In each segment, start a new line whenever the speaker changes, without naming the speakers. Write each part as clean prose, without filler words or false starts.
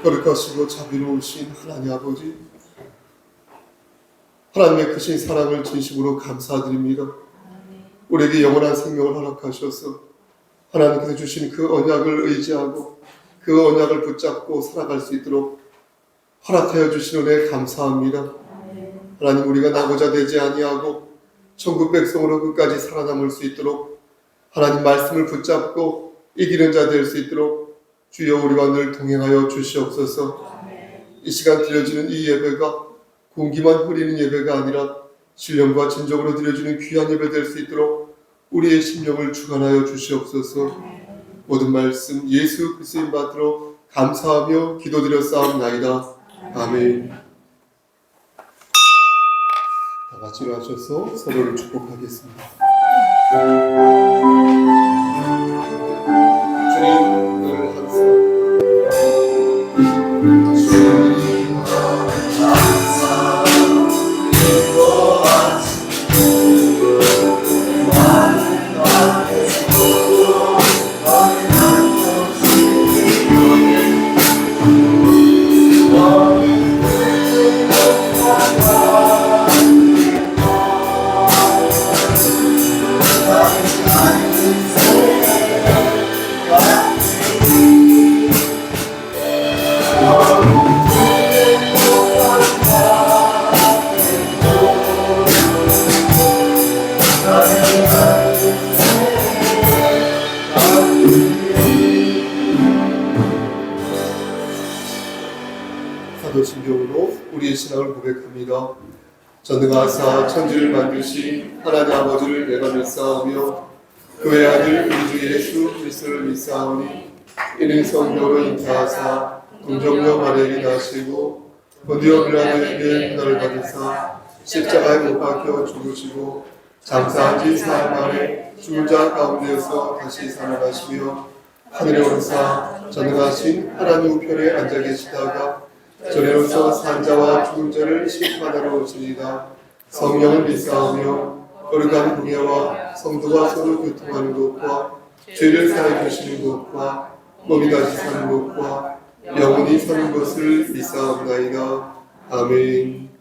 거룩하시고 자비로우신 하나님 아버지, 하나님의 크신 사랑을 진심으로 감사드립니다. 우리에게 영원한 생명을 허락하셔서 하나님께서 주신 그 언약을 의지하고 그 언약을 붙잡고 살아갈 수 있도록 허락하여 주신 은혜 감사합니다. 하나님, 우리가 나고자 되지 아니하고 천국 백성으로 끝까지 살아남을 수 있도록 하나님 말씀을 붙잡고 이기는 자 될 수 있도록 주여 우리와 늘 동행하여 주시옵소서. 이 시간 드려지는 이 예배가 공기만 흐리는 예배가 아니라 신령과 진정으로 드려지는 귀한 예배 될 수 있도록 우리의 심령을 주관하여 주시옵소서. 모든 말씀 예수 그리스도인 받들어 감사하며 기도드렸사옵나이다. 아멘. 다 같이 일어나셔서 서로를 축복하겠습니다. 주님, 늘 항상 사도신경으로 우리의 신앙을 고백합니다. 전능하사 천지를 만드신 하나님 아버지를 내가 믿사오며 그 외아들 우리 주 예수 그리스도를 믿사오니 이는 성령으로 잉태하사 동정녀 마리아에게 나시고 본디오 빌라도에게 고난을 받으사 십자가에 못 박혀 죽으시고 장사한 지 사흘 만에 죽은 자 가운데서 다시 살아나시며 하늘에 오르사 전능하신 하나님 우편에 앉아 계시다가 저리로서 산자와 죽은 자를 심판하러 오시리이다. 성령을 믿사오며 거룩한 공예와 성도와 서로 교통하는 것과 죄를 사해 주시는 것과 몸이 다시 사는 것과 영원히 사는 것을 믿사옵나이다. 아멘.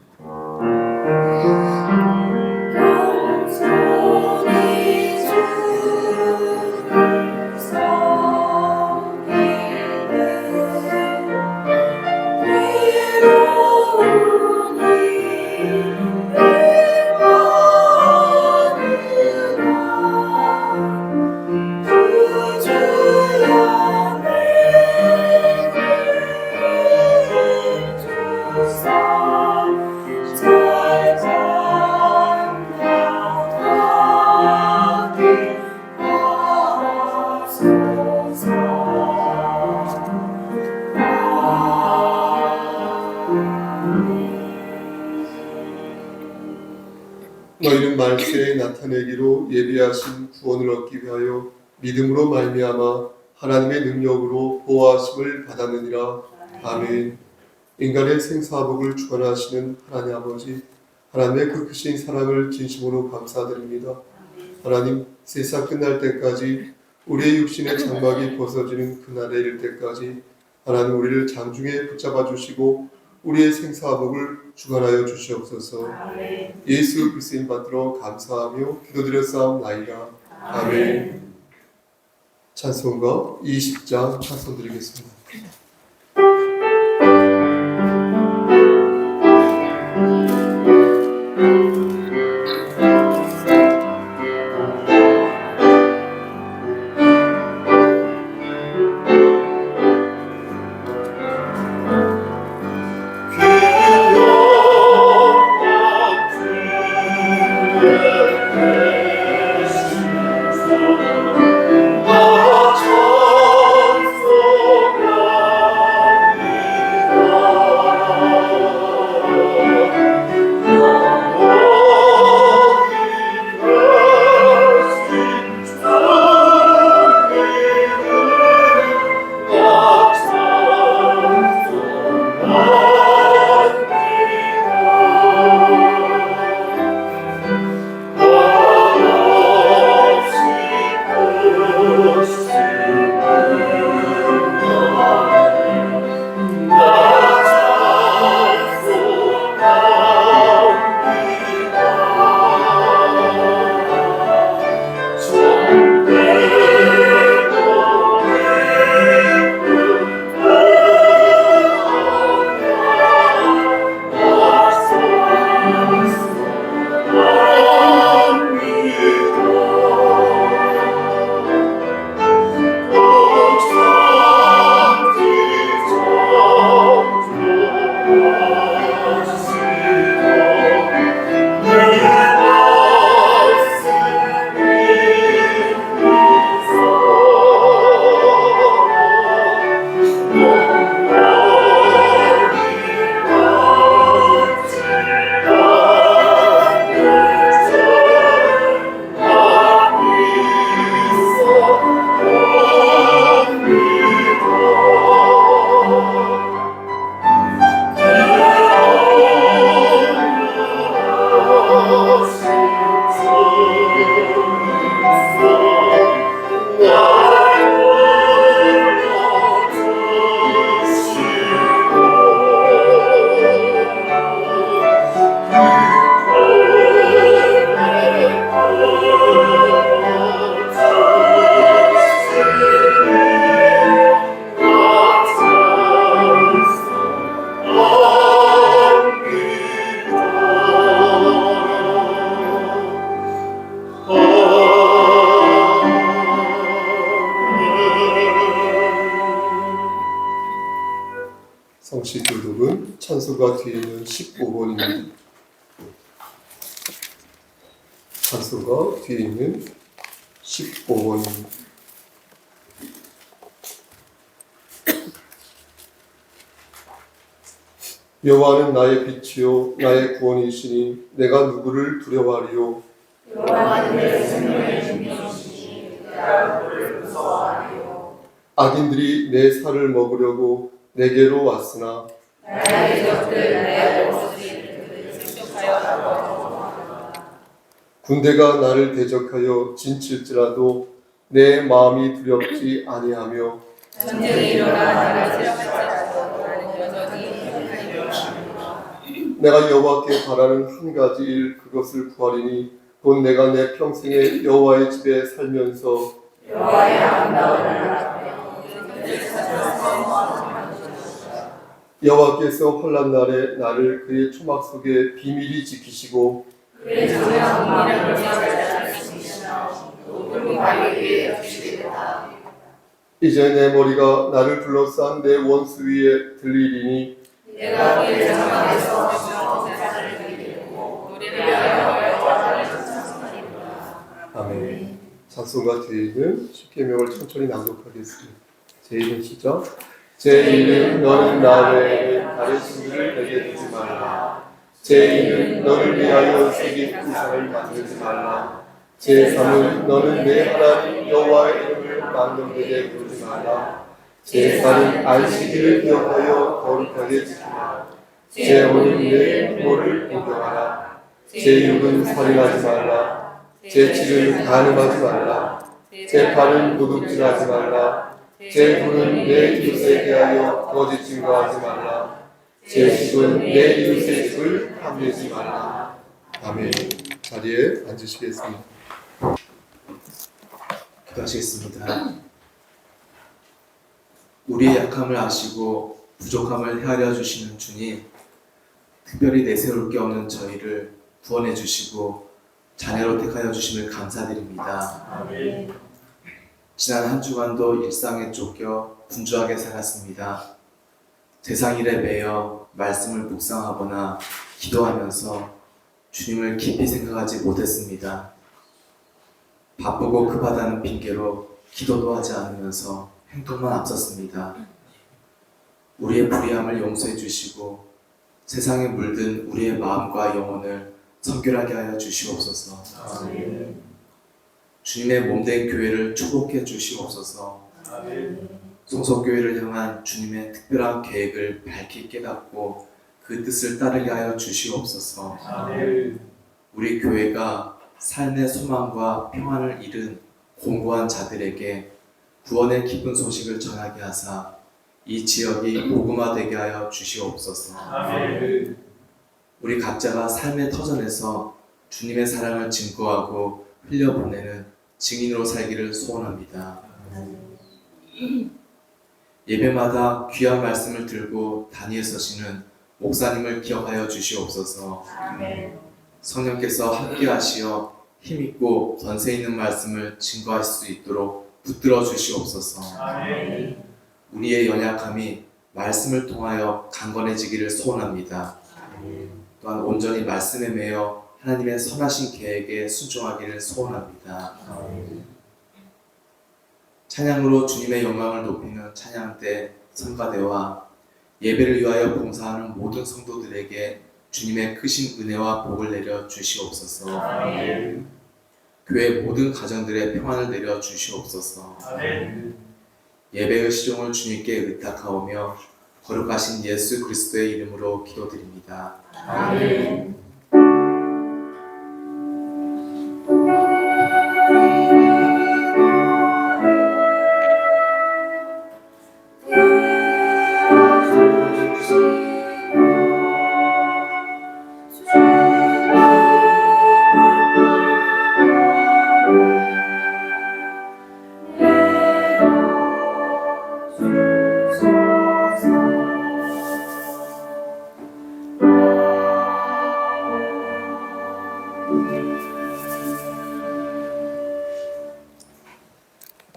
잘
너희는 말세에 나타내기로 예비하신 구원을 얻기 위하여 믿음으로 말미암아 하나님의 능력으로 보호하심을 받았느니라. 아멘. 인간의 생사복을 주관하시는 하나님 아버지, 하나님의 그 크신 사랑을 진심으로 감사드립니다. 하나님, 세상 끝날 때까지 우리의 육신의 장막이 벗어지는 그날에 이를 때까지 하나님 우리를 장중에 붙잡아 주시고 우리의 생사복을 주관하여 주시옵소서. 예수 그리스도인 받들어 감사하며 기도드렸사옵나이다. 아멘. 찬송가 20장 찬송 드리겠습니다. 성시 교독은 찬송가 뒤에 있는 15번입니다. 찬송가 뒤에 있는 15번입니다. 여호와는 나의 빛이요 나의 구원이시니 내가 누구를 두려워하리요.
여호와는 내 생명의 중심이시니 내가 누구를 무서워하리요.
악인들이 내 살을 먹으려고 내게로 왔으나
나의 적들 내 옷을 생각하여 거두었도다.
군대가 나를 대적하여 진칠지라도 내 마음이 두렵지 아니하며
전쟁이 일어나 나를 세력할지라도 나는 여전히 행하리로다.
내가 여호와께 바라는 한 가지 일 그것을 구하리니 곧 내가 내 평생에 여호와의 집에 살면서
여호와의 아름다운 나라며
여호와께서 환난 날에 나를 그의 초막 속에 비밀히 지키시고
그의 조용한 미를 잘 지키시며 우리 발을 위에 주시리로다.
이제 내 머리가 나를 둘러싼 내 원수 위에 들리리니
내가 그의 장막에서 자를 드리고 노래하여 여호와를 찬송하리로다.
아멘. 찬송가 뒤에 있는 십계명을 천천히 낭독하겠습니다. 제1은 시작. 제1은 너는 나 외에 다른 신들을 내게 두지 말라. 제2는 너를 위하여 세계 구상을 만들지 말라. 제3은 너는 내 하나님 여호와의 이름을 망령되게 부르지 말라. 제4는 안식일을 기억하여 거룩하게 지키라. 제5는 내 부모를 공경하라. 제6은 살인하지 말라. 제7은 간음하지 말라. 제8은 도둑질하지 말라. 제9는 내 이웃에 대하여 거짓 증거하지 말라. 제10은 내 이웃의 집을 탐내지 말라. 아멘. 자리에 앉으시겠습니다.
기도하시겠습니다. 우리의 약함을 아시고 부족함을 헤아려 주시는 주님, 특별히 내세울 게 없는 저희를 구원해 주시고 자녀로 택하여 주심을 감사드립니다.
아멘.
지난 한 주간도 일상에 쫓겨 분주하게 살았습니다. 세상일에 매여 말씀을 묵상하거나 기도하면서 주님을 깊이 생각하지 못했습니다. 바쁘고 급하다는 핑계로 기도도 하지 않으면서 행동만 앞섰습니다. 우리의 불의함을 용서해 주시고 세상에 물든 우리의 마음과 영혼을 성결하게 하여 주시옵소서.
아멘.
주님의 몸된 교회를 축복해 주시옵소서. 송석교회를 향한 주님의 특별한 계획을 밝히 깨닫고 그 뜻을 따르게 하여 주시옵소서. 우리 교회가 삶의 소망과 평안을 잃은 공고한 자들에게 구원의 기쁜 소식을 전하게 하사 이 지역이 복음화되게 하여 주시옵소서. 우리 각자가 삶의 터전에서 주님의 사랑을 증거하고 흘려보내는 증인으로 살기를 소원합니다. 예배마다 귀한 말씀을 들고 단위에 서시는 목사님을 기억하여 주시옵소서. 성령께서 함께하시어 힘있고 권세 있는 말씀을 증거할 수 있도록 붙들어 주시옵소서. 우리의 연약함이 말씀을 통하여 강건해지기를 소원합니다. 또한 온전히 말씀에 매여 하나님의 선하신 계획에 순종하기를 소원합니다. 찬양으로 주님의 영광을 높이는 찬양대 성가대와 예배를 위하여 봉사하는 모든 성도들에게 주님의 크신 은혜와 복을 내려 주시옵소서. 교회 모든 가정들의 평안을 내려 주시옵소서. 예배의 시종을 주님께 의탁하오며 거룩하신 예수 그리스도의 이름으로 기도드립니다.
아멘.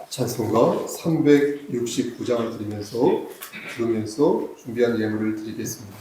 찬송가 369장을 드리면서 부르면서 준비한 예물을 드리겠습니다.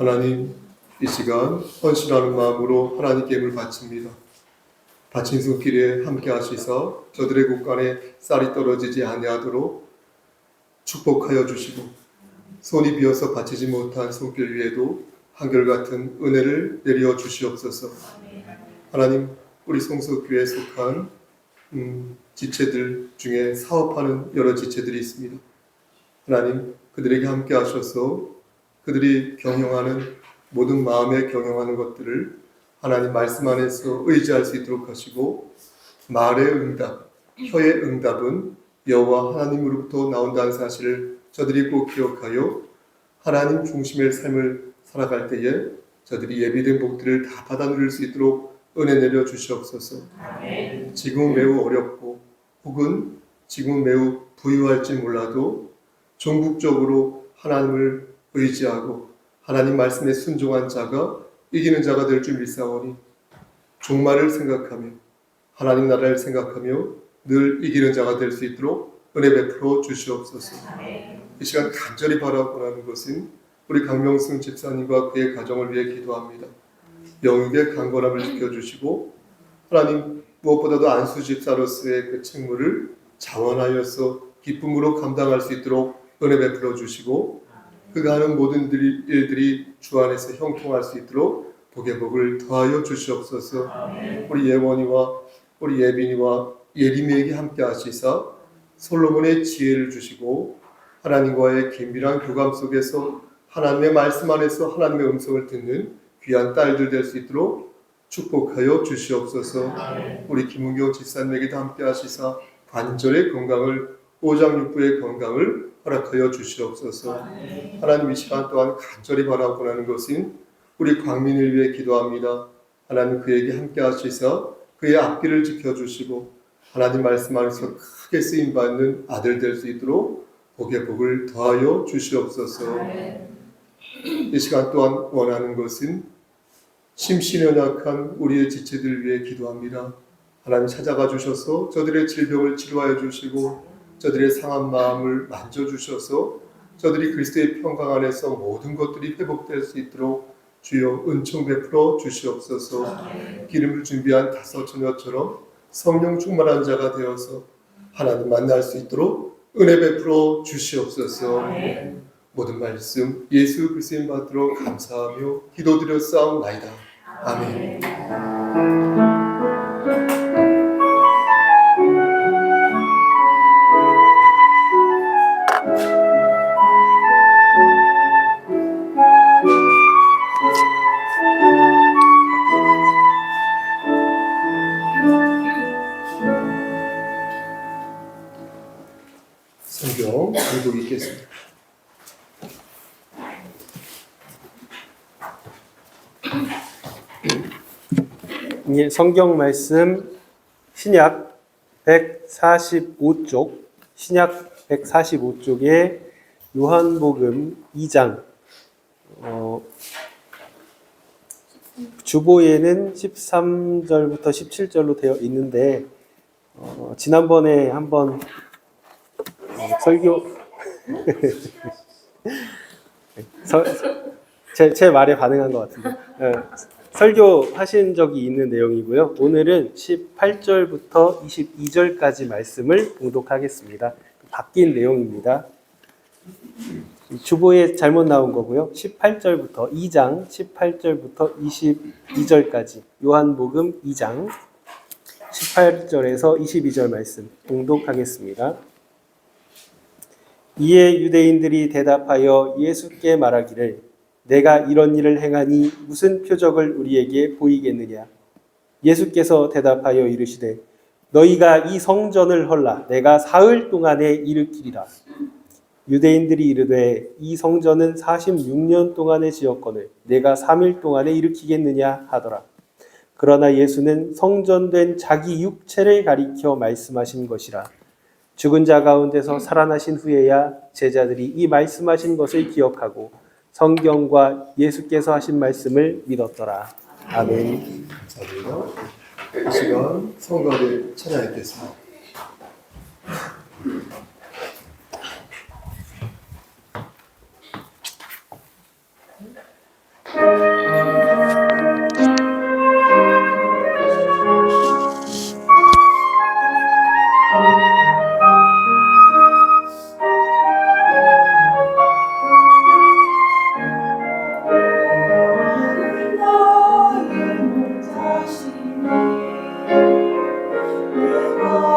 하나님, 이 시간 헌신하는 마음으로 하나님께 예물을 바칩니다. 바친 손길에 함께 하시사 저들의 곳간에 쌀이 떨어지지 아니하도록 축복하여 주시고 손이 비어서 바치지 못한 손길 위에도 한결같은 은혜를 내려 주시옵소서. 하나님, 우리 송석교회에 속한 지체들 중에 사업하는 여러 지체들이 있습니다. 하나님, 그들에게 함께 하셔서 그들이 경영하는 모든 마음에 경영하는 것들을 하나님 말씀 안에서 의지할 수 있도록 하시고, 말의 응답, 혀의 응답은 여호와 하나님으로부터 나온다는 사실을 저들이 꼭 기억하여 하나님 중심의 삶을 살아갈 때에 저들이 예비된 복들을 다 받아 누릴 수 있도록 은혜 내려 주시옵소서. 지금은 매우 어렵고 혹은 지금은 매우 부유할지 몰라도 종국적으로 하나님을 의지하고 하나님 말씀에 순종한 자가 이기는 자가 될 줄 믿사오니, 종말을 생각하며 하나님 나라를 생각하며 늘 이기는 자가 될 수 있도록 은혜 베풀어 주시옵소서. 이 시간 간절히 바라보는 것은 우리 강명승 집사님과 그의 가정을 위해 기도합니다. 영육의 강건함을 지켜주시고 하나님, 무엇보다도 안수 집사로서의 그 책무를 자원하여서 기쁨으로 감당할 수 있도록 은혜 베풀어 주시고, 그가 하는 모든 일들이 주 안에서 형통할 수 있도록 복의 복을 더하여 주시옵소서. 우리 예원이와 우리 예빈이와 예림이에게 함께 하시사 솔로몬의 지혜를 주시고 하나님과의 긴밀한 교감 속에서 하나님의 말씀 안에서 하나님의 음성을 듣는 귀한 딸들 될 수 있도록 축복하여 주시옵소서. 우리 김은경 집사님에게도 함께 하시사 관절의 건강을, 오장육부의 건강을 허락하여 주시옵소서. 하나님, 이 시간 동안 간절히 바라보는 것은 우리 광민을 위해 기도합니다. 하나님, 그에게 함께 하시사 그의 앞길을 지켜주시고 하나님 말씀 안에서 크게 쓰임받는 아들 될 수 있도록 복의 복을 더하여 주시옵소서. 이 시간 또한 원하는 것은 심신이 연약한 우리의 지체들 위해 기도합니다. 하나님, 찾아가 주셔서 저들의 질병을 치료하여 주시고 저들의 상한 마음을 만져주셔서 저들이 그리스도의 평강 안에서 모든 것들이 회복될 수 있도록 주여 은총 베풀어 주시옵소서. 기름을 준비한 다섯 처녀처럼 성령 충만한 자가 되어서 하나님 만날 수 있도록 은혜 베풀어 주시옵소서. 모든 말씀 예수 그리스도의 받들어 감사하며 기도드려 싸움나이다. 아멘. 성경 읽고 있겠습니다.
성경 말씀 신약 145쪽, 신약 145쪽에 요한복음 2장, 주보에는 13절부터 17절로 되어 있는데, 지난번에 한번 설교 제 말에 반응한 것 같은데, 설교하신 적이 있는 내용이고요. 오늘은 18절부터 22절까지 말씀을 봉독하겠습니다. 바뀐 내용입니다. 주보에 잘못 나온 거고요. 18절부터 2장 18절부터 22절까지 요한복음 2장 18절에서 22절 말씀 봉독하겠습니다. 이에 유대인들이 대답하여 예수께 말하기를 내가 이런 일을 행하니 무슨 표적을 우리에게 보이겠느냐. 예수께서 대답하여 이르시되 너희가 이 성전을 헐라 내가 사흘 동안에 일으키리라. 유대인들이 이르되 이 성전은 46년 동안에 지었거늘 내가 3일 동안에 일으키겠느냐 하더라. 그러나 예수는 성전된 자기 육체를 가리켜 말씀하신 것이라. 죽은 자 가운데서 살아나신 후에야 제자들이 이 말씀하신 것을 기억하고 성경과 예수께서 하신 말씀을 믿었더라. 아멘.
감사합니다. 이 시간 성가를 찬양하겠습니다.
나의 자신이 내가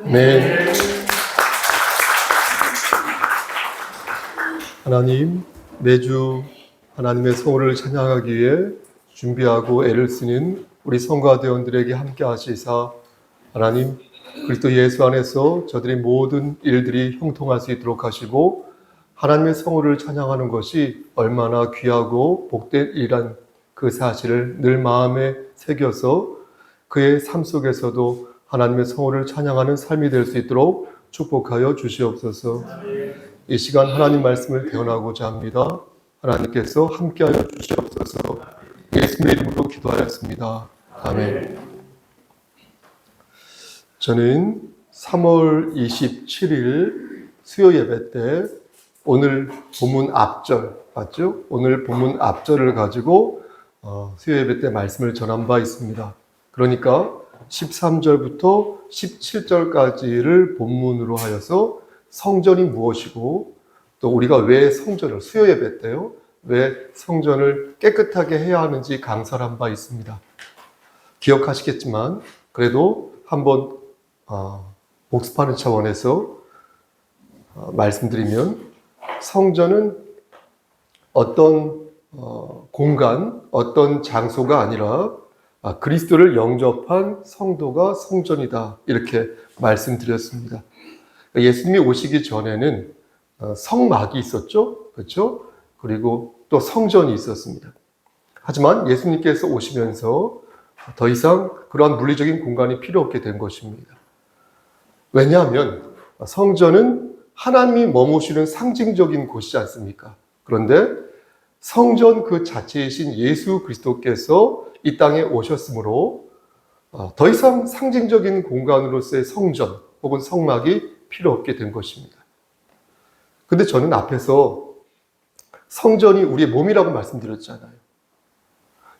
아멘. 하나님, 매주 하나님의 성호를 찬양하기 위해 준비하고 애를 쓰는 우리 성가대원들에게 함께 하시사 하나님, 그리스도 예수 안에서 저들의 모든 일들이 형통할 수 있도록 하시고 하나님의 성호를 찬양하는 것이 얼마나 귀하고 복된 일이란 그 사실을 늘 마음에 새겨서 그의 삶 속에서도 하나님의 성호를 찬양하는 삶이 될 수 있도록 축복하여 주시옵소서. 이 시간 하나님 말씀을 대언하고자 합니다. 하나님께서 함께하여 주시옵소서. 예수님의 이름으로 기도하였습니다. 아멘. 저는 3월 27일 수요 예배 때 오늘 본문 앞절 맞죠? 오늘 본문 앞절을 가지고 수요 예배 때 말씀을 전한 바 있습니다. 그러니까 13절부터 17절까지를 본문으로 하여서 성전이 무엇이고 또 우리가 왜 성전을 수요 예배 때요 왜 성전을 깨끗하게 해야 하는지 강사를 한 바 있습니다. 기억하시겠지만 그래도 한번 복습하는 차원에서 말씀드리면 성전은 어떤 공간, 어떤 장소가 아니라 그리스도를 영접한 성도가 성전이다 이렇게 말씀드렸습니다. 예수님이 오시기 전에는 성막이 있었죠, 그렇죠? 그리고 또 성전이 있었습니다. 하지만 예수님께서 오시면서 더 이상 그러한 물리적인 공간이 필요 없게 된 것입니다. 왜냐하면 성전은 하나님이 머무시는 상징적인 곳이지 않습니까? 그런데 성전 그 자체이신 예수 그리스도께서 이 땅에 오셨으므로 더 이상 상징적인 공간으로서의 성전 혹은 성막이 필요 없게 된 것입니다. 근데 저는 앞에서 성전이 우리의 몸이라고 말씀드렸잖아요.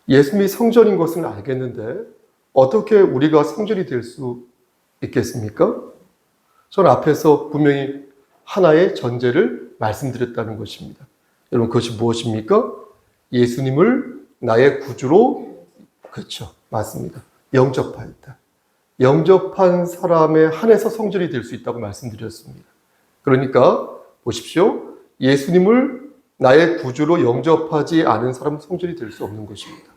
예수님이 성전인 것은 알겠는데 어떻게 우리가 성전이 될 수 있겠습니까? 저는 앞에서 분명히 하나의 전제를 말씀드렸다는 것입니다. 여러분 그것이 무엇입니까? 예수님을 나의 구주로 그렇죠. 맞습니다. 영접하였다. 영접한 사람에 한해서 성전이 될 수 있다고 말씀드렸습니다. 그러니까 보십시오. 예수님을 나의 구주로 영접하지 않은 사람은 성전이 될 수 없는 것입니다.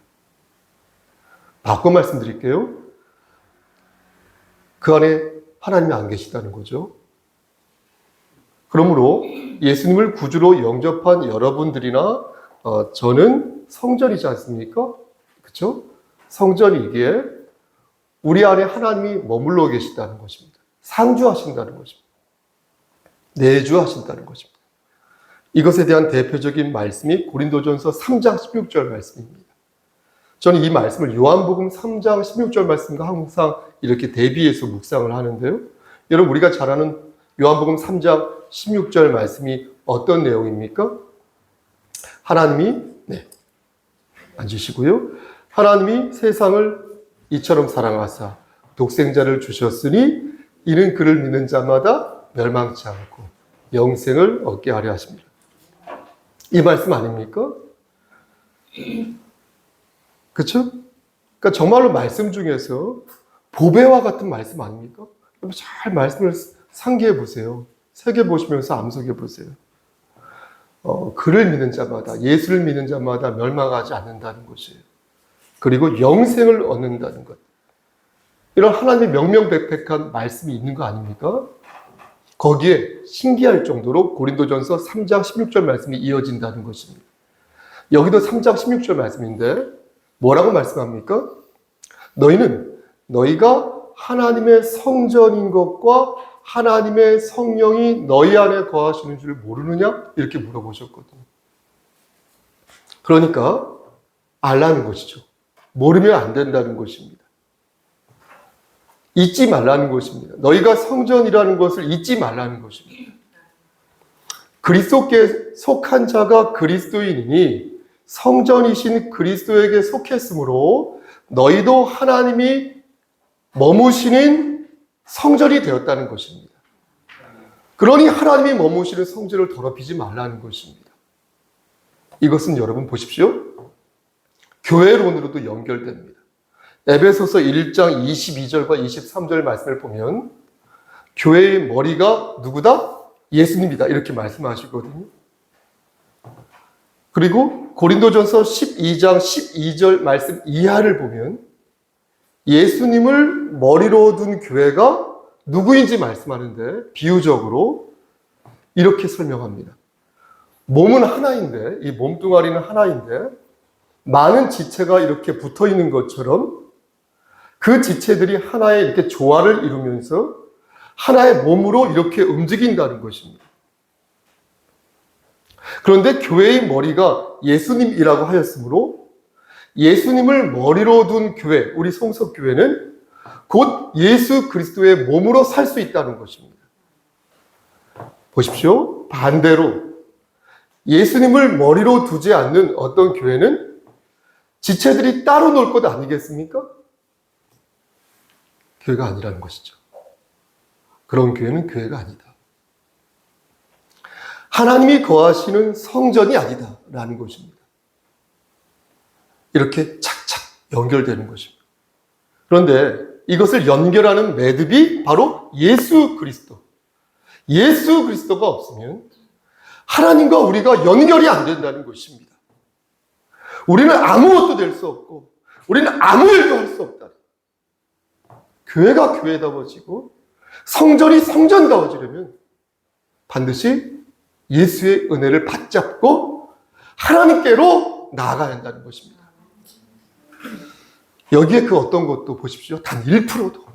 바꿔 말씀드릴게요. 그 안에 하나님이 안 계시다는 거죠. 그러므로 예수님을 구주로 영접한 여러분들이나 저는 성전이지 않습니까? 그렇죠? 성전이기에 우리 안에 하나님이 머물러 계시다는 것입니다. 상주하신다는 것입니다. 내주하신다는 것입니다. 이것에 대한 대표적인 말씀이 고린도전서 3장 16절 말씀입니다. 저는 이 말씀을 요한복음 3장 16절 말씀과 항상 이렇게 대비해서 묵상을 하는데요. 여러분 우리가 잘 아는 요한복음 3장 16절 말씀이 어떤 내용입니까? 하나님이 앉으시고요. 하나님이 세상을 이처럼 사랑하사 독생자를 주셨으니 이는 그를 믿는 자마다 멸망치 않고 영생을 얻게 하려 하십니다. 이 말씀 아닙니까? 그렇죠? 그러니까 정말로 말씀 중에서 보배와 같은 말씀 아닙니까? 잘 말씀을 상기해 보세요. 새겨 보시면서 암송해 보세요. 그를 믿는 자마다, 예수를 믿는 자마다 멸망하지 않는다는 것이에요. 그리고 영생을 얻는다는 것. 이런 하나님의 명명백백한 말씀이 있는 거 아닙니까? 거기에 신기할 정도로 고린도전서 3장 16절 말씀이 이어진다는 것입니다. 여기도 3장 16절 말씀인데 뭐라고 말씀합니까? 너희가 하나님의 성전인 것과 하나님의 성령이 너희 안에 거하시는 줄 모르느냐? 이렇게 물어보셨거든요. 그러니까 알라는 것이죠. 모르면 안 된다는 것입니다. 잊지 말라는 것입니다. 너희가 성전이라는 것을 잊지 말라는 것입니다. 그리스도께 속한 자가 그리스도인이니 성전이신 그리스도에게 속했으므로 너희도 하나님이 머무시는 성전이 되었다는 것입니다. 그러니 하나님이 머무시는 성전을 더럽히지 말라는 것입니다. 이것은 여러분 보십시오. 교회론으로도 연결됩니다. 에베소서 1장 22절과 23절 말씀을 보면 교회의 머리가 누구다? 예수님이다. 이렇게 말씀하시거든요. 그리고 고린도전서 12장 12절 말씀 이하를 보면 예수님을 머리로 둔 교회가 누구인지 말씀하는데 비유적으로 이렇게 설명합니다. 몸은 하나인데, 이 몸뚱아리는 하나인데 많은 지체가 이렇게 붙어 있는 것처럼 그 지체들이 하나의 이렇게 조화를 이루면서 하나의 몸으로 이렇게 움직인다는 것입니다. 그런데 교회의 머리가 예수님이라고 하였으므로 예수님을 머리로 둔 교회, 우리 성석교회는 곧 예수 그리스도의 몸으로 살 수 있다는 것입니다. 보십시오. 반대로 예수님을 머리로 두지 않는 어떤 교회는 지체들이 따로 놀 것 아니겠습니까? 교회가 아니라는 것이죠. 그런 교회는 교회가 아니다. 하나님이 거하시는 성전이 아니다 라는 것입니다. 이렇게 착착 연결되는 것입니다. 그런데 이것을 연결하는 매듭이 바로 예수 그리스도. 예수 그리스도가 없으면 하나님과 우리가 연결이 안 된다는 것입니다. 우리는 아무것도 될 수 없고 우리는 아무 일도 할 수 없다. 교회가 교회다워지고 성전이 성전다워지려면 반드시 예수의 은혜를 받잡고 하나님께로 나아가야 한다는 것입니다. 여기에 그 어떤 것도 보십시오. 단 1%도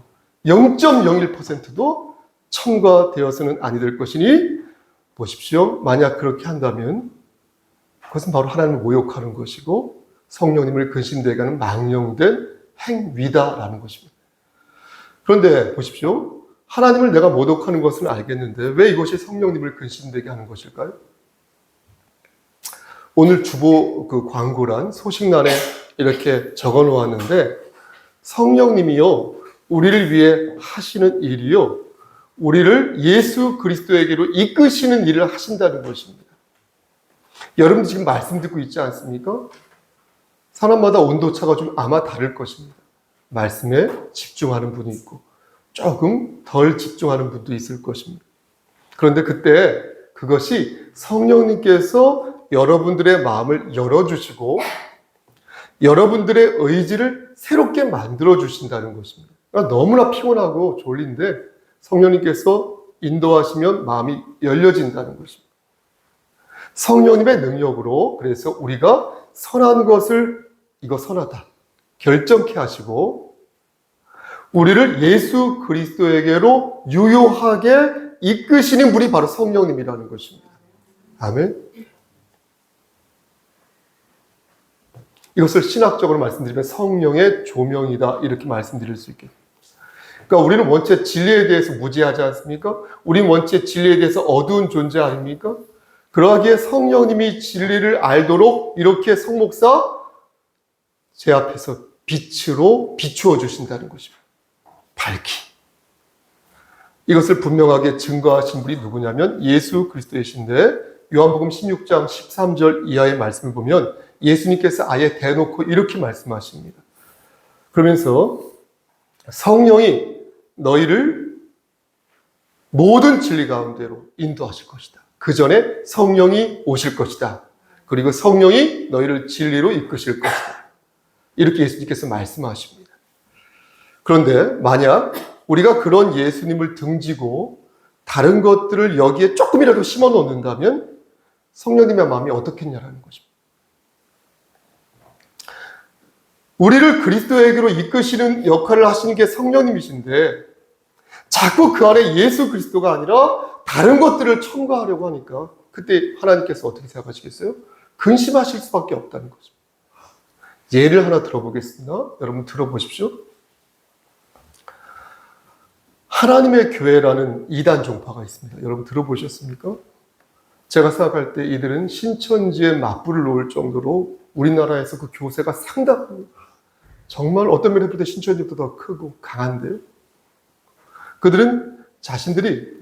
0.01%도 첨가되어서는 아니 될 것이니 보십시오. 만약 그렇게 한다면 그것은 바로 하나님을 모욕하는 것이고 성령님을 근심되게 하는 망령된 행위다라는 것입니다. 그런데 보십시오. 하나님을 내가 모독하는 것은 알겠는데 왜 이것이 성령님을 근심되게 하는 것일까요? 오늘 주보 그 광고란 소식란에 이렇게 적어 놓았는데 성령님이요 우리를 위해 하시는 일이요 우리를 예수 그리스도에게로 이끄시는 일을 하신다는 것입니다. 여러분 지금 말씀 듣고 있지 않습니까? 사람마다 온도차가 좀 아마 다를 것입니다. 말씀에 집중하는 분이 있고 조금 덜 집중하는 분도 있을 것입니다. 그런데 그때 그것이 성령님께서 여러분들의 마음을 열어주시고 여러분들의 의지를 새롭게 만들어주신다는 것입니다. 그러니까 너무나 피곤하고 졸린데 성령님께서 인도하시면 마음이 열려진다는 것입니다. 성령님의 능력으로 그래서 우리가 선한 것을 이거 선하다 결정케 하시고 우리를 예수 그리스도에게로 유효하게 이끄시는 분이 바로 성령님이라는 것입니다. 아멘. 이것을 신학적으로 말씀드리면 성령의 조명이다 이렇게 말씀드릴 수 있겠습니다. 그러니까 우리는 원체 진리에 대해서 무지하지 않습니까? 우리는 원체 진리에 대해서 어두운 존재 아닙니까? 그러하기에 성령님이 진리를 알도록 이렇게 성목사 제 앞에서 빛으로 비추어 주신다는 것입니다. 밝히. 이것을 분명하게 증거하신 분이 누구냐면 예수 그리스도이신데 요한복음 16장 13절 이하의 말씀을 보면 예수님께서 아예 대놓고 이렇게 말씀하십니다. 그러면서 성령이 너희를 모든 진리 가운데로 인도하실 것이다. 그 전에 성령이 오실 것이다. 그리고 성령이 너희를 진리로 이끄실 것이다. 이렇게 예수님께서 말씀하십니다. 그런데 만약 우리가 그런 예수님을 등지고 다른 것들을 여기에 조금이라도 심어 놓는다면 성령님의 마음이 어떻겠냐라는 것입니다. 우리를 그리스도에게로 이끄시는 역할을 하시는 게 성령님이신데 자꾸 그 안에 예수 그리스도가 아니라 다른 것들을 첨가하려고 하니까 그때 하나님께서 어떻게 생각하시겠어요? 근심하실 수밖에 없다는 거죠. 예를 하나 들어보겠습니다. 여러분 들어보십시오. 하나님의 교회라는 이단 종파가 있습니다. 여러분 들어보셨습니까? 제가 생각할 때 이들은 신천지에 맞불을 놓을 정도로 우리나라에서 그 교세가 상당합니다. 정말 어떤 면에서 볼 때 신천지보다 더 크고 강한데요. 그들은 자신들이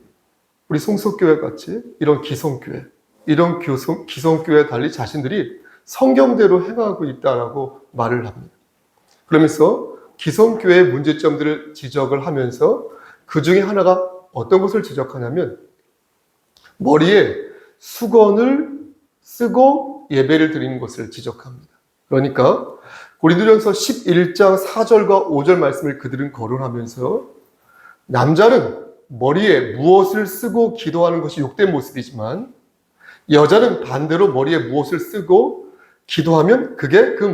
우리 성석교회 같이 이런 기성교회, 이런 기성교회에 달리 자신들이 성경대로 행하고 있다라고 말을 합니다. 그러면서 기성교회의 문제점들을 지적을 하면서 그 중에 하나가 어떤 것을 지적하냐면 머리에 수건을 쓰고 예배를 드리는 것을 지적합니다. 그러니까 고린도전서 11장 4절과 5절 말씀을 그들은 거론하면서 남자는 머리에 무엇을 쓰고 기도하는 것이 욕된 모습이지만 여자는 반대로 머리에 무엇을 쓰고 기도하면 그게 그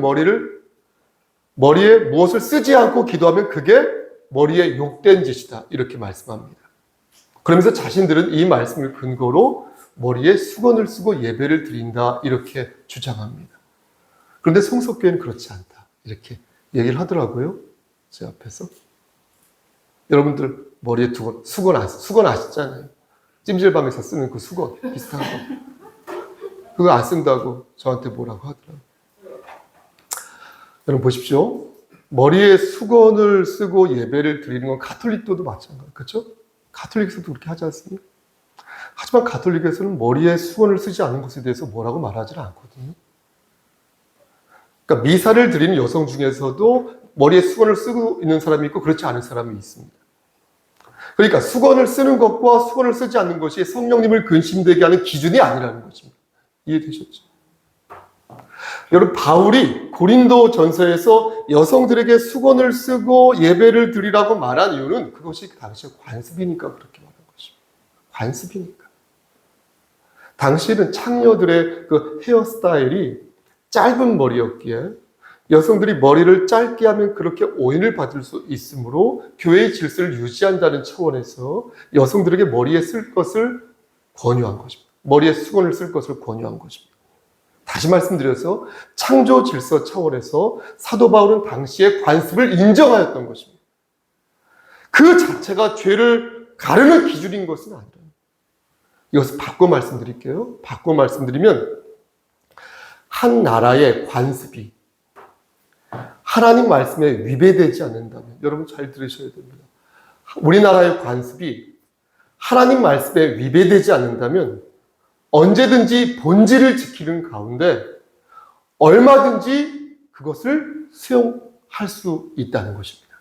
머리에 무엇을 쓰지 않고 기도하면 그게 머리에 욕된 짓이다. 이렇게 말씀합니다. 그러면서 자신들은 이 말씀을 근거로 머리에 수건을 쓰고 예배를 드린다. 이렇게 주장합니다. 그런데 성석교회는 그렇지 않다. 이렇게 얘기를 하더라고요. 제 앞에서. 여러분들 머리에 두고 수건 아시잖아요. 찜질방에서 쓰는 그 수건 비슷한 거. 그거 안 쓴다고 저한테 뭐라고 하더라고요. 여러분 보십시오. 머리에 수건을 쓰고 예배를 드리는 건 가톨릭도도 마찬가지예요. 그렇죠? 가톨릭에서도 그렇게 하지 않습니까? 하지만 가톨릭에서는 머리에 수건을 쓰지 않는 것에 대해서 뭐라고 말하지 않거든요. 그러니까 미사를 드리는 여성 중에서도 머리에 수건을 쓰고 있는 사람이 있고 그렇지 않은 사람이 있습니다. 그러니까 수건을 쓰는 것과 수건을 쓰지 않는 것이 성령님을 근심되게 하는 기준이 아니라는 것입니다. 이해되셨죠? 여러분 바울이 고린도 전서에서 여성들에게 수건을 쓰고 예배를 드리라고 말한 이유는 그것이 당시에 관습이니까 그렇게 말한 것입니다. 관습이니까. 당시에는 창녀들의 그 헤어스타일이 짧은 머리였기에 여성들이 머리를 짧게 하면 그렇게 오인을 받을 수 있으므로 교회의 질서를 유지한다는 차원에서 여성들에게 머리에 쓸 것을 권유한 것입니다. 머리에 수건을 쓸 것을 권유한 것입니다. 다시 말씀드려서 창조 질서 차원에서 사도 바울은 당시의 관습을 인정하였던 것입니다. 그 자체가 죄를 가르는 기준인 것은 아니라 이것을 바꿔 말씀드릴게요. 바꿔 말씀드리면 한 나라의 관습이 하나님 말씀에 위배되지 않는다면 여러분 잘 들으셔야 됩니다. 우리나라의 관습이 하나님 말씀에 위배되지 않는다면 언제든지 본질을 지키는 가운데 얼마든지 그것을 수용할 수 있다는 것입니다.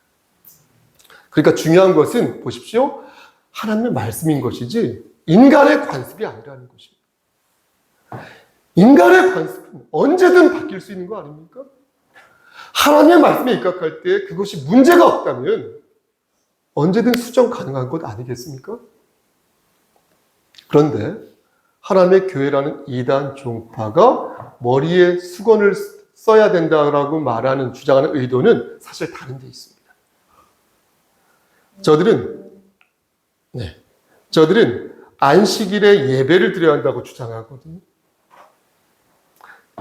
그러니까 중요한 것은 보십시오. 하나님의 말씀인 것이지 인간의 관습이 아니라는 것입니다. 인간의 관습은 언제든 바뀔 수 있는 거 아닙니까? 하나님의 말씀에 입각할 때 그것이 문제가 없다면 언제든 수정 가능한 것 아니겠습니까? 그런데 하나님의 교회라는 이단 종파가 머리에 수건을 써야 된다라고 말하는 주장하는 의도는 사실 다른 데 있습니다. 저들은 안식일에 예배를 드려야 한다고 주장하거든요.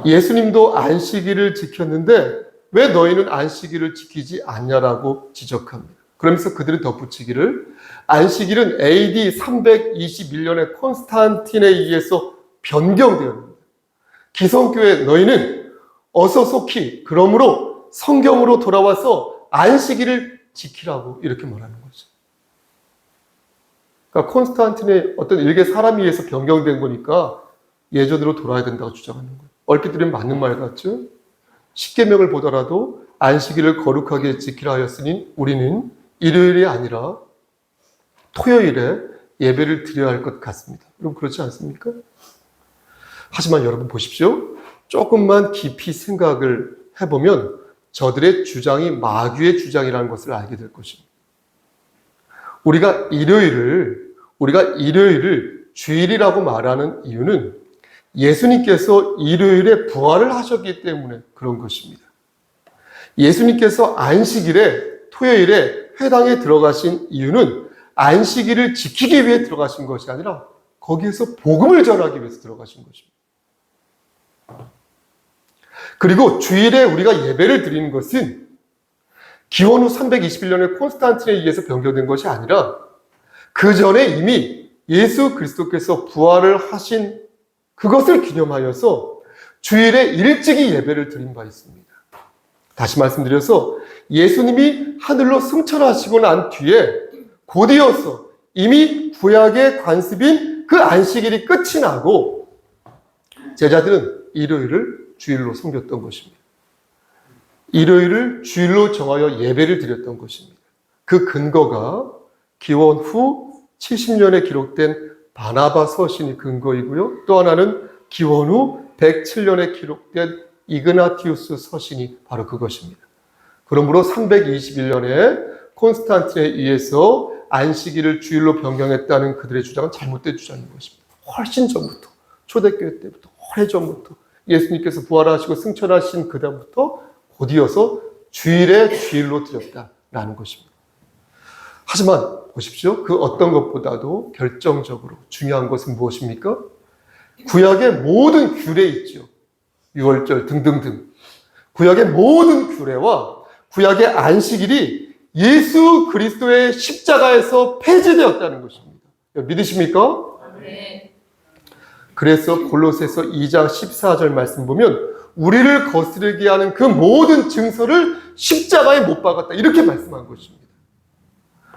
예수님도 안식일을 지켰는데 왜 너희는 안식일을 지키지 않냐라고 지적합니다. 그러면서 그들은 덧붙이기를 안식일은 AD 321년에 콘스탄틴에 의해서 변경되었습니다. 기성교회 너희는 어서 속히 그러므로 성경으로 돌아와서 안식일을 지키라고 이렇게 말하는 거죠. 그러니까 콘스탄틴의 어떤 일개 사람에 의해서 변경된 거니까 예전으로 돌아야 된다고 주장하는 거예요. 얼핏 들으면 맞는 말 같죠? 십계명을 보더라도 안식일을 거룩하게 지키라 하였으니 우리는 일요일이 아니라 토요일에 예배를 드려야 할 것 같습니다. 여러분 그렇지 않습니까? 하지만 여러분 보십시오. 조금만 깊이 생각을 해보면 저들의 주장이 마귀의 주장이라는 것을 알게 될 것입니다. 우리가 일요일을 주일이라고 말하는 이유는 예수님께서 일요일에 부활을 하셨기 때문에 그런 것입니다. 예수님께서 안식일에 토요일에 회당에 들어가신 이유는 안식일을 지키기 위해 들어가신 것이 아니라 거기에서 복음을 전하기 위해서 들어가신 것입니다. 그리고 주일에 우리가 예배를 드리는 것은 기원 후 321년에 콘스탄틴에 의해서 변경된 것이 아니라 그 전에 이미 예수 그리스도께서 부활을 하신 그것을 기념하여서 주일에 일찍이 예배를 드린 바 있습니다. 다시 말씀드려서 예수님이 하늘로 승천하시고 난 뒤에 곧이어서 이미 구약의 관습인 그 안식일이 끝이 나고 제자들은 일요일을 주일로 섬겼던 것입니다. 일요일을 주일로 정하여 예배를 드렸던 것입니다. 그 근거가 기원 후 70년에 기록된 바나바 서신이 근거이고요. 또 하나는 기원 후 107년에 기록된 이그나티우스 서신이 바로 그것입니다. 그러므로 321년에 콘스탄틴에 의해서 안식일을 주일로 변경했다는 그들의 주장은 잘못된 주장인 것입니다. 훨씬 전부터, 초대교회 때부터, 오래전부터 예수님께서 부활하시고 승천하신 그 다음부터 곧이어서 주일에 주일로 드렸다라는 것입니다. 하지만 보십시오. 그 어떤 것보다도 결정적으로 중요한 것은 무엇입니까? 구약의 모든 규례 있죠. 유월절 등등등. 구약의 모든 규례와 구약의 안식일이 예수 그리스도의 십자가에서 폐지되었다는 것입니다. 믿으십니까?
네.
그래서 골로새서 2장 14절 말씀 보면 우리를 거스르게 하는 그 모든 증서를 십자가에 못 박았다. 이렇게 말씀한 것입니다.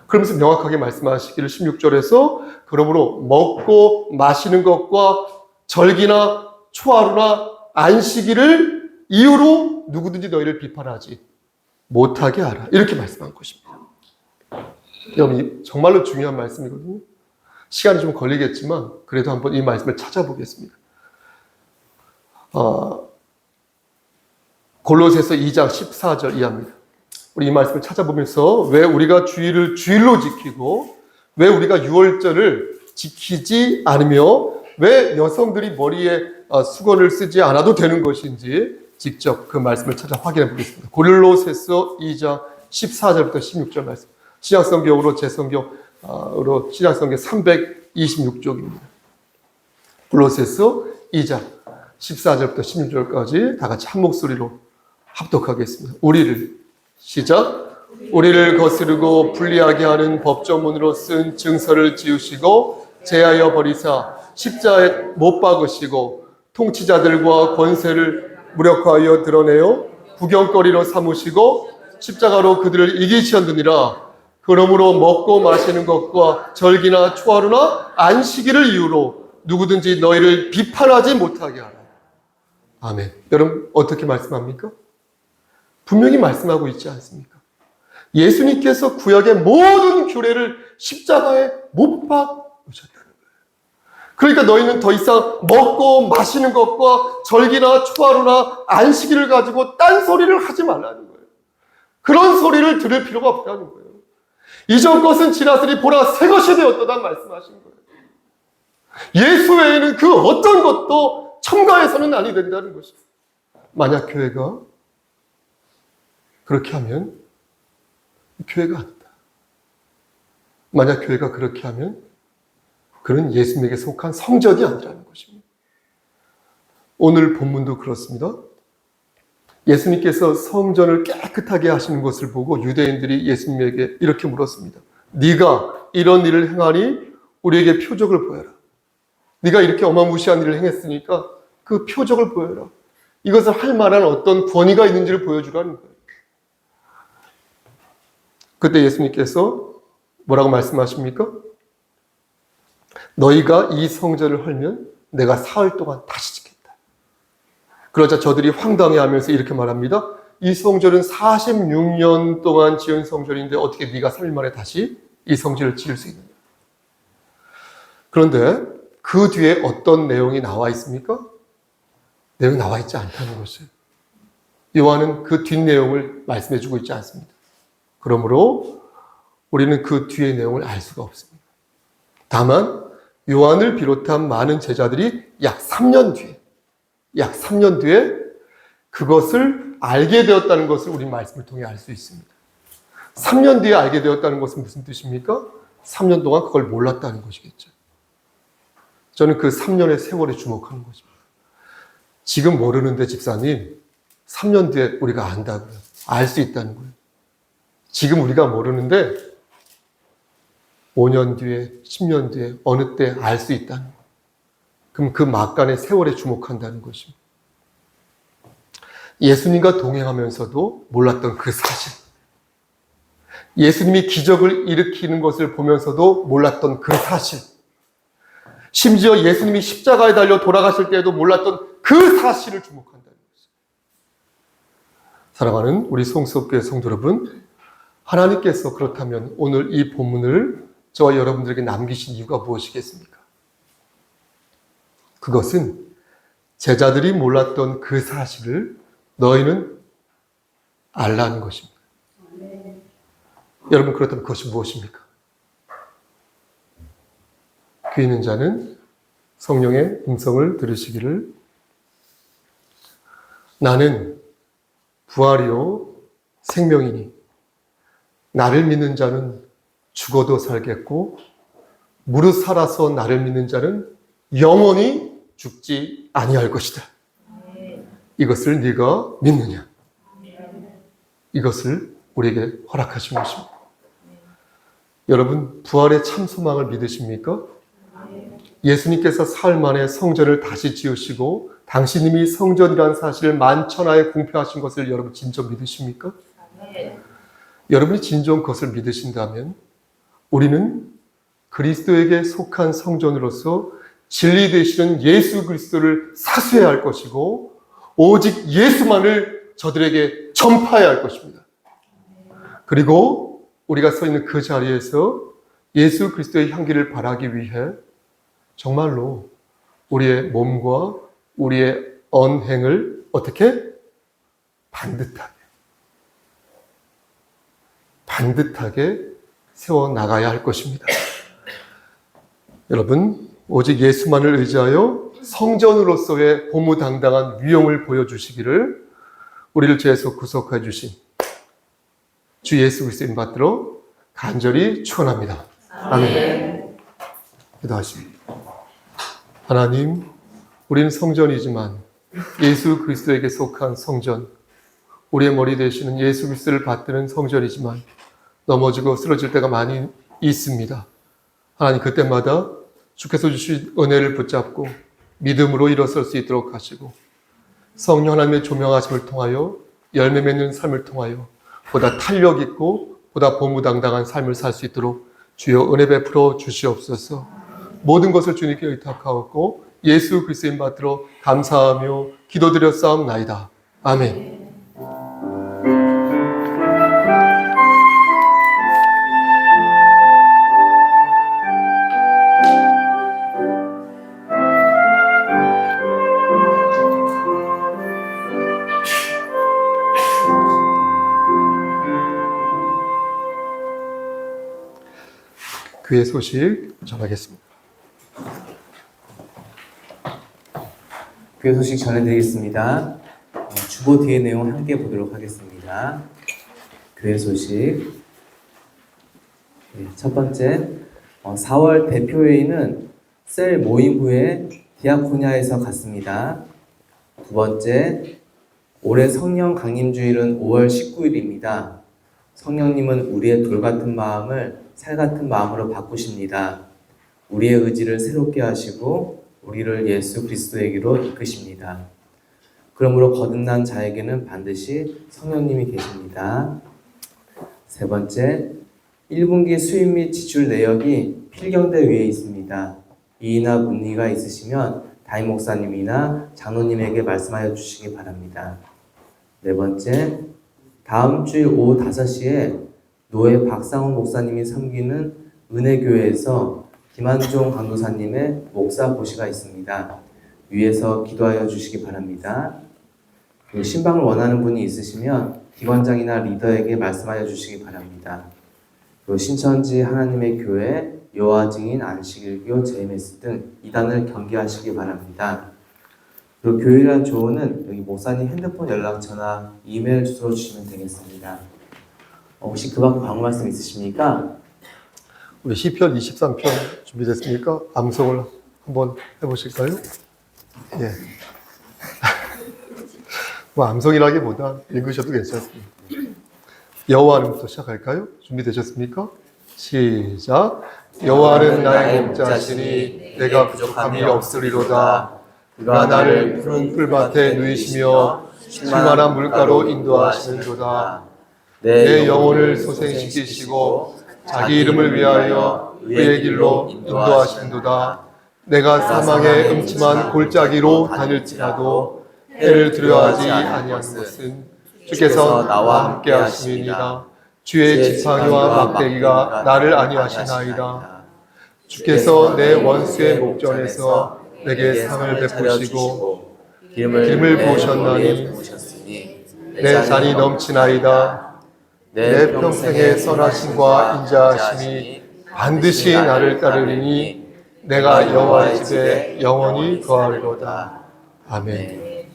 그러면서 명확하게 말씀하시기를 16절에서 그러므로 먹고 마시는 것과 절기나 초하루나 안식일을 이유로 누구든지 너희를 비판하지 못하게 하라. 이렇게 말씀한 것입니다. 여러분, 정말로 중요한 말씀이거든요. 시간이 좀 걸리겠지만 그래도 한번 이 말씀을 찾아보겠습니다. 골로새서 2장 14절 이하입니다. 우리 이 말씀을 찾아보면서 왜 우리가 주일을 주일로 지키고 왜 우리가 유월절을 지키지 않으며 왜 여성들이 머리에 수건을 쓰지 않아도 되는 것인지 직접 그 말씀을 찾아 확인해 보겠습니다. 골로새서 2장 14절부터 16절 말씀. 신약성경으로 제 성경으로 신약성경 326쪽입니다. 골로새서 2장 14절부터 16절까지 다 같이 한 목소리로 합독하겠습니다. 시작. 우리를 거스르고 불리하게 하는 법조문으로 쓴 증서를 지우시고 제하여 버리사 십자가에 못 박으시고 통치자들과 권세를 무력화하여 드러내어 구경거리로 삼으시고 십자가로 그들을 이기시었느니라. 그러므로 먹고 마시는 것과 절기나 초하루나 안식일을 이유로 누구든지 너희를 비판하지 못하게 하라. 아멘. 여러분 어떻게 말씀합니까? 분명히 말씀하고 있지 않습니까? 예수님께서 구약의 모든 규례를 십자가에 못 박으셨다는 거예요. 그러니까 너희는 더 이상 먹고 마시는 것과 절기나 초하루나 안식일을 가지고 딴소리를 하지 말라는 거예요. 그런 소리를 들을 필요가 없다는 거예요. 이전 것은 지났으니 보라 새 것이 되었도다 말씀하신 거예요. 예수 외에는 그 어떤 것도 첨가해서는 아니 된다는 것이에요. 만약 교회가 그렇게 하면 교회가 아니다. 만약 교회가 그렇게 하면 그는 예수님에게 속한 성전이 아니라는 것입니다. 오늘 본문도 그렇습니다. 예수님께서 성전을 깨끗하게 하시는 것을 보고 유대인들이 예수님에게 이렇게 물었습니다. 네가 이런 일을 행하니 우리에게 표적을 보여라. 네가 이렇게 어마무시한 일을 행했으니까 그 표적을 보여라. 이것을 할 만한 어떤 권위가 있는지를 보여주라는 거예요. 그때 예수님께서 뭐라고 말씀하십니까? 너희가 이 성전을 헐면 내가 사흘 동안 다시 짓겠다. 그러자 저들이 황당해하면서 이렇게 말합니다. 이 성전은 46년 동안 지은 성전인데 어떻게 네가 3일 만에 다시 이 성전을 지을 수 있느냐. 그런데 그 뒤에 어떤 내용이 나와 있습니까? 내용이 나와 있지 않다는 것을. 요한은 그 뒷내용을 말씀해주고 있지 않습니다. 그러므로 우리는 그 뒤의 내용을 알 수가 없습니다. 다만 요한을 비롯한 많은 제자들이 약 3년 뒤에 그것을 알게 되었다는 것을 우리 말씀을 통해 알 수 있습니다. 3년 뒤에 알게 되었다는 것은 무슨 뜻입니까? 3년 동안 그걸 몰랐다는 것이겠죠. 저는 그 3년의 세월에 주목하는 것입니다. 지금 모르는데 집사님, 3년 뒤에 우리가 안다고요. 알 수 있다는 거예요. 지금 우리가 모르는데 5년 뒤에, 10년 뒤에 어느 때 알 수 있다는 거예요. 그럼 그 막간의 세월에 주목한다는 것입니다. 예수님과 동행하면서도 몰랐던 그 사실. 예수님이 기적을 일으키는 것을 보면서도 몰랐던 그 사실. 심지어 예수님이 십자가에 달려 돌아가실 때에도 몰랐던 그 사실을 주목한다는 것입니다. 사랑하는 우리 송수업교회 성도 여러분, 하나님께서 그렇다면 오늘 이 본문을 저와 여러분들에게 남기신 이유가 무엇이겠습니까? 그것은 제자들이 몰랐던 그 사실을 너희는 알라는 것입니다. 여러분, 그렇다면 그것이 무엇입니까? 귀 있는 자는 성령의 음성을 들으시기를. 나는 부활이요 생명이니 나를 믿는 자는 죽어도 살겠고 무릇 살아서 나를 믿는 자는 영원히 죽지 아니할 것이다. 이것을 네가 믿느냐? 이것을 우리에게 허락하신 것입니다. 여러분, 부활의 참 소망을 믿으십니까? 예수님께서 사흘 만에 성전을 다시 지으시고 당신님이 성전이라는 사실을 만천하에 공표하신 것을 여러분 진정 믿으십니까? 여러분이 진정 그것을 믿으신다면 우리는 그리스도에게 속한 성전으로서 진리 되시는 예수 그리스도를 사수해야 할 것이고 오직 예수만을 저들에게 전파해야 할 것입니다. 그리고 우리가 서 있는 그 자리에서 예수 그리스도의 향기를 바라기 위해 정말로 우리의 몸과 우리의 언행을 어떻게? 반듯하게 세워나가야 할 것입니다. 여러분, 오직 예수만을 의지하여 성전으로서의 고무당당한 위엄을 보여주시기를 우리를 죄에서 구속해 주신 주 예수 그리스도 이름 받들어 간절히 축원합니다. 아멘. 기도하십니다. 하나님, 우리는 성전이지만 예수 그리스도에게 속한 성전, 우리의 머리 되시는 예수 그리스도를 받드는 성전이지만 넘어지고 쓰러질 때가 많이 있습니다. 하나님, 그때마다 주께서 주신 은혜를 붙잡고 믿음으로 일어설 수 있도록 하시고 성령 하나님의 조명하심을 통하여 열매 맺는 삶을 통하여 보다 탄력 있고 보다 보무당당한 삶을 살 수 있도록 주여 은혜 베풀어 주시옵소서. 모든 것을 주님께 의탁하옵고 예수 그리스도인 받들어 감사하며 기도드려 싸움나이다. 아멘. 교회 소식 전하겠습니다.
교회 소식 전해드리겠습니다. 주보 뒤에 내용 함께 보도록 하겠습니다. 교회 소식. 첫 번째, 4월 대표회의는 셀 모임 후에 디아코니아에서 갖습니다. 두 번째, 올해 성령 강림주일은 5월 19일입니다. 성령님은 우리의 돌 같은 마음을 살 같은 마음으로 바꾸십니다. 우리의 의지를 새롭게 하시고 우리를 예수 그리스도에게로 이끄십니다. 그러므로 거듭난 자에게는 반드시 성령님이 계십니다. 세 번째, 1분기 수입 및 지출 내역이 필경대 위에 있습니다. 이의나 문의가 있으시면 담임 목사님이나 장로님에게 말씀하여 주시기 바랍니다. 네 번째, 다음 주일 오후 5시에 노예 박상훈 목사님이 섬기는 은혜교회에서 김한종 강도사님의 목사 고시가 있습니다. 위에서 기도하여 주시기 바랍니다. 그리고 신방을 원하는 분이 있으시면 기관장이나 리더에게 말씀하여 주시기 바랍니다. 그리고 신천지 하나님의 교회, 여호와 증인, 안식일교, JMS 등 이단을 경계하시기 바랍니다. 그리고 교회란 조언은 여기 목사님 핸드폰 연락처나 이메일 주소로 주시면 되겠습니다. 혹시 그 밖에 광고 말씀 있으십니까?
우리 시편 23편 준비됐습니까? 암송을 한번 해보실까요? 예. 뭐 암송이라기보다 읽으셔도 괜찮습니다. 여호와는부터 시작할까요? 준비되셨습니까? 시작. 여호와는 나의 목자시니 내가 부족함이 없으리로다. 그가 나를 푸른 풀밭에 누이시며 쉴만한 물가로 인도하시는도다. 내 영혼을 소생시키시고 자기 이름을 위하여 의의 길로 인도하시는도다. 내가 사망의 음침한 골짜기로 다닐지라도 해를 두려워하지 아니한 것은 주께서 나와 함께 하심이니라. 주의 지팡이와 막대기가 나를 안위하시나이다. 주께서 내 원수의 목전에서 내게 상을 베푸시고 기름을 부으셨나니 내 잔이 넘치나이다. 내 평생의 선하심과 인자하심이 반드시 나를 따르리니 내가 여호와의 집에 영원히 거하리로다. 아멘.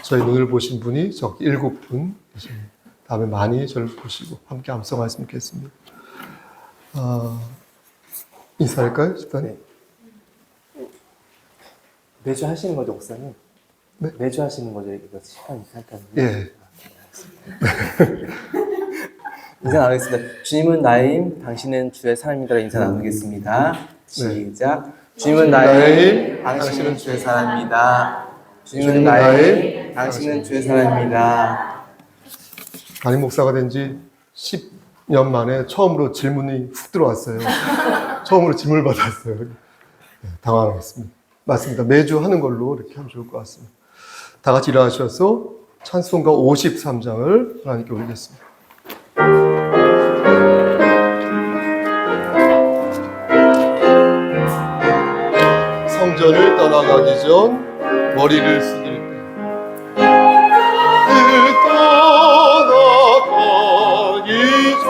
저희 눈을 보신 분이 저기 7분 계십니다. 다음에 많이 저를 보시고 함께 암송하시면 좋겠습니다. 인사할까요? 집단이?
매주 하시는 거죠, 목사님?
네?
매주 하시는 거죠, 이거 시간 인사할까요?
예.
인사 나누겠습니다. 주님은 나임, 당신은 주의 사람이라 인사 나누겠습니다. 시작. 주님은 나임, 당신은 주의 사람입니다. 주님은 나임, 당신은 주의 사람입니다.
담임 목사가 된 지 10년 만에 처음으로 질문이 훅 들어왔어요. 처음으로 질문을 받았어요. 네, 당황했습니다. 맞습니다. 매주 하는 걸로 이렇게 하면 좋을 것 같습니다. 다 같이 일어나셔서 찬송가 53장을 하나님께 올리겠습니다. 성전을 떠나가기 전 머리를 숙일 때 떠나가기 전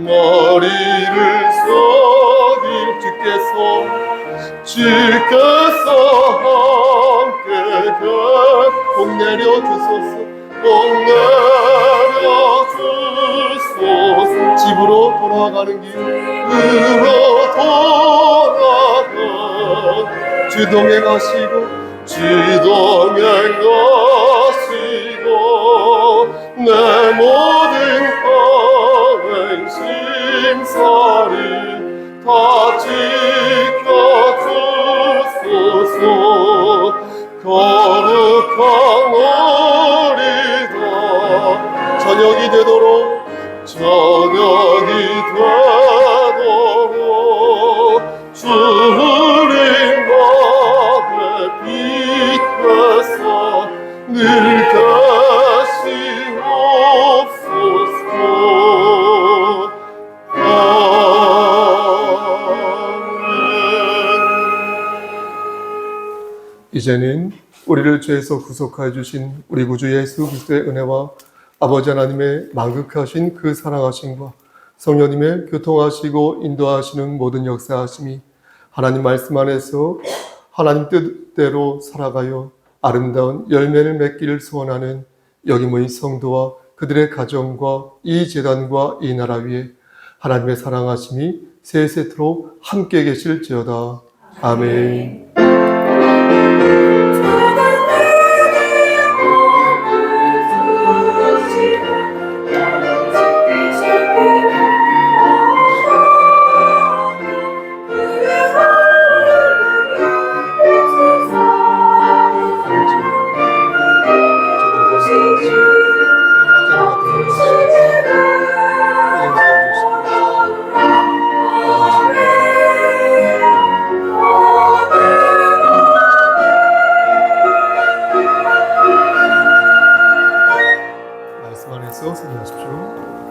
머리를 숙일 주께서 함께 복 내려 주소서. 복 내려 주소서. 집으로 돌아가는 길으로 돌아가 주동에 가시고 주동에 가시고 내 모든 허행 심사를 다 지켜주소서. 거룩한 우리가 저녁이 되도록 주님 앞에 빛나서 늘 가시옵소서. 이제는 우리를 죄에서 구속하여 주신 우리 구주 예수 그리스도의 은혜와 아버지 하나님의 만극하신 그 사랑하심과 성령님의 교통하시고 인도하시는 모든 역사하심이 하나님 말씀 안에서 하나님 뜻대로 살아가요 아름다운 열매를 맺기를 소원하는 여기 모인 성도와 그들의 가정과 이 재단과 이 나라 위에 하나님의 사랑하심이 세세토록 함께 계실지어다. 아멘. 말씀 안에서 승리하십시오.